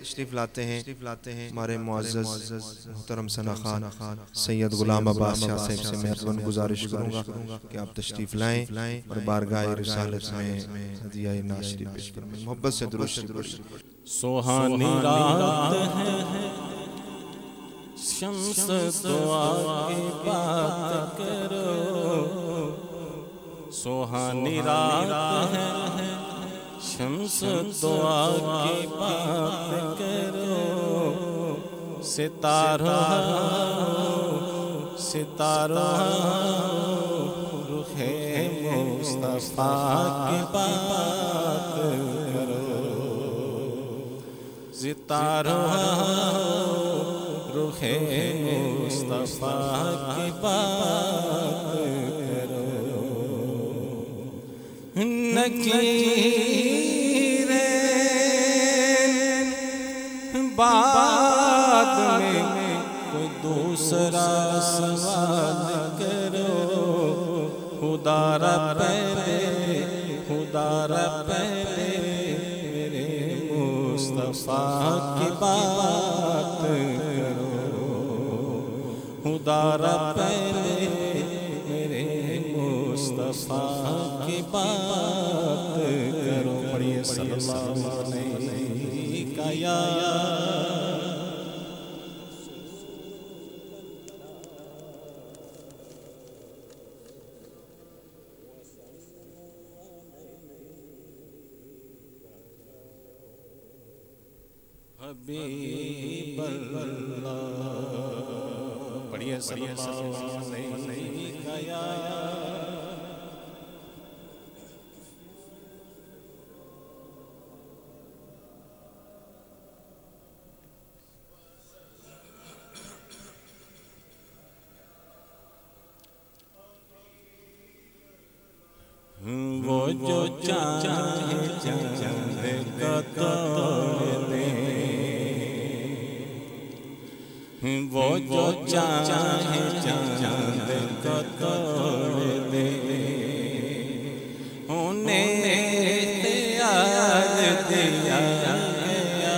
तशरीफ लाते हैं हमारे मुअज़्ज़ज़ मोहतरम सना खान सैयद गुलाम अब्बास शाह साहब से मेहरबान गुजारिश करूँगा कि आप तशरीफ लाएं और बारगाह रिसालत में हदिया नाशरी पेश करें। मोहब्बत से दुरूद शरीफ पढ़िए। सुहानी रात है शम्स दुआ की बात करो, सुहानी रात है शम्स दुआ की बात करो। सितारों रुखे मुस्तफा की बात करो। सितारों रुखे मुस्तफा की बात करो। बाद में कोई दूसरा सवाल करो। खुदारा पहले मेरे मुस्तफा की बात करो। खुदारा पहले मेरे मुस्तफा की बात करो। पढ़िए सल्लल्लाहु अलैहि का या हबीब अल्लाह। पढ़िए सल्लल्लाहु अलैहि का या वो जो चाहे चांद का तोड़ दे, वो जो चाहे चांद का तोड़ दे। उन्हें याद दिया गया,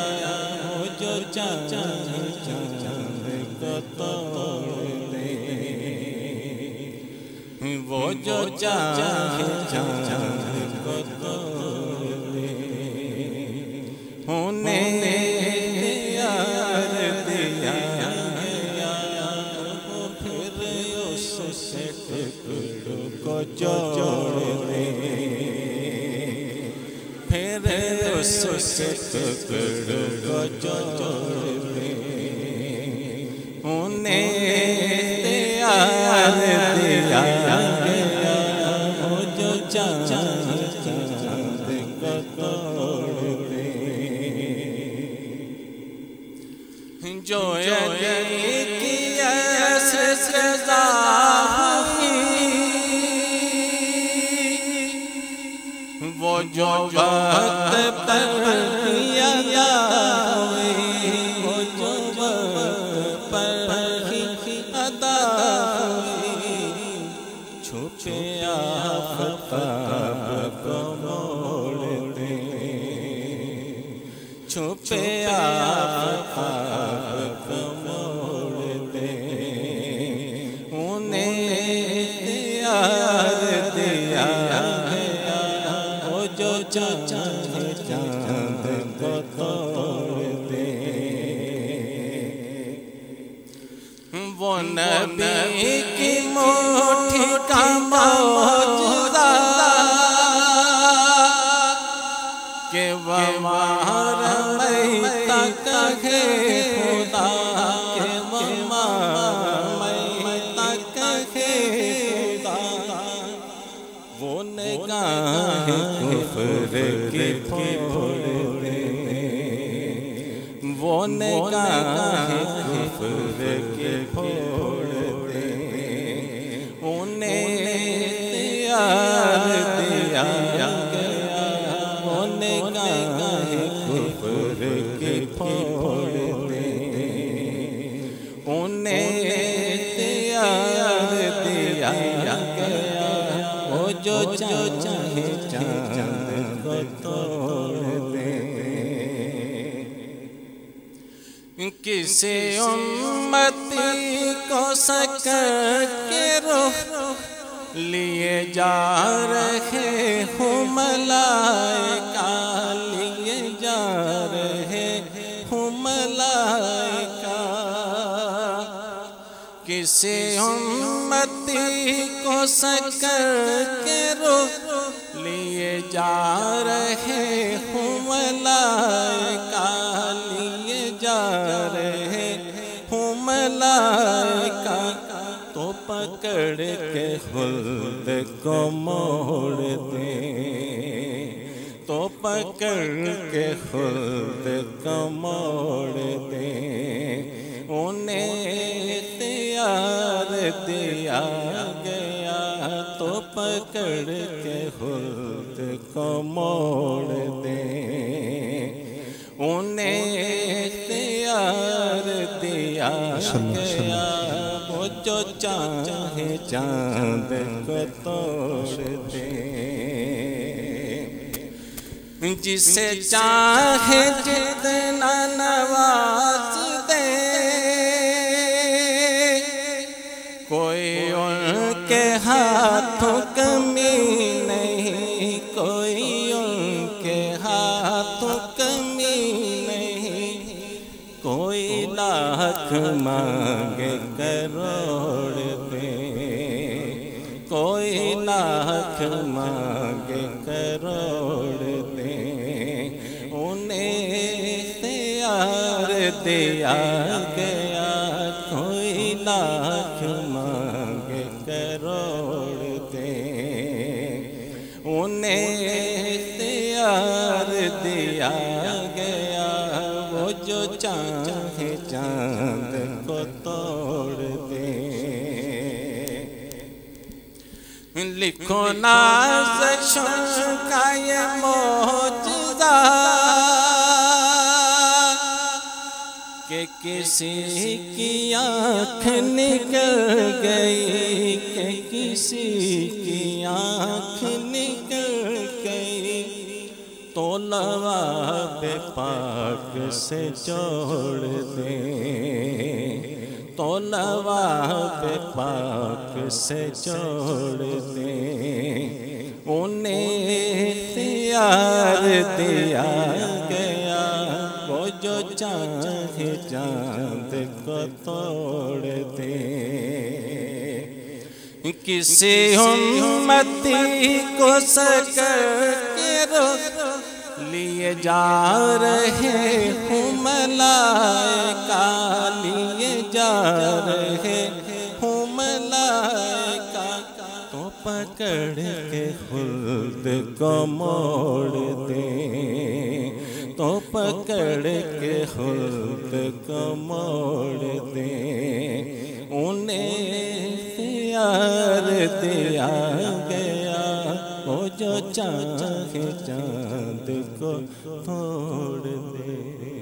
वो जो चाहे चांद का तोड़ दे। वो जो चाहे चांद को तोड़ दे। उन्हें याद दिया गया, वो फिर उससे टुकड़ों को जोड़ दे। फिर उससे टुकड़ों को जोड़ दे। उन्हें याद दिया गया, वो जो चांद को तोड़ दे। जो अली की ऐसे सज़ा हुई, वो जो वक्त पर किया हुई, वो जो वक्त पर अदा हुई। छुपे आफ़ताब को मोड़ दे, छुपे आफ़ताब को मोड़ दे। उन्हें याद दिया गया, वो जो चाहे चांद को तोड़ दे। वो नबी की मुट्ठी का मौजूदा के वमार मैं तक है खुदा के वमार मैं तक है खुदा। वो निगाह कुफ्र की फोड़ दे, वो निगाह कुफ्र की फोड़ दे। उन्हें याद दिया गया, वो निगाह कुफ्र की फोड़ दे। उन्हें याद दिया गया, वो जो चाहे चांद को तोड़ दे। किसी उम्मती को सकर के रुख लिए जा रहे हूँ मलाइका, लिए जा रहे हूँ मलाइका। किसी उम्मती को सकर के रुख लिए जा रहे हूँ मलाइका, लिए जा रहे हूँ मलाइका। तो पकड़ के खुल्द को मोड़ दे, तो पकड़ के खुल्द को मोड़ दे। उन्हें इख्तियार दिया गया, तो पकड़ के खुल्द को मोड़ दे। उन्हें इख्तियार दिया गया, वो जो चाहे चांद को तोड़ दे। जिसे चाहे जितना नवाज दे, कोई उनके हाथों कमी नहीं, कोई उनके हाथों कमी नहीं। कोई लाख मांगे करोड़ दे, कोई लाख मांगे करोड़ दे। उन्हें इख्तियार दिया गया, कोई लाख मांगे करोड़ दे। उन्हें इख्तियार दिया गया, वो जो चाहे चांद को तोड़ दे। लिखो नाज़िशों का ये मौजज़ा कि किसी की आँख निकल गई, कि किसी की आँख निकल गई। तो लवाब पाक से जोड़ दे, तो लवाब पाक से जोड़ दे। उन्हें इख्तियार दिया गया, वो जो चाहे चांद को तोड़ दे। किसी उम्मती को सकर के रुख लिए जा रहे हूँ मलाइका, लिए जा रहे हूँ मलाइका। तो पकड़ के खुल्द को मोड़ दे, तो पकड़ के खुल्द को मोड़ दे। उन्हें इख्तियार दिया गया, वो जो चाहे चांद को तोड़ दे।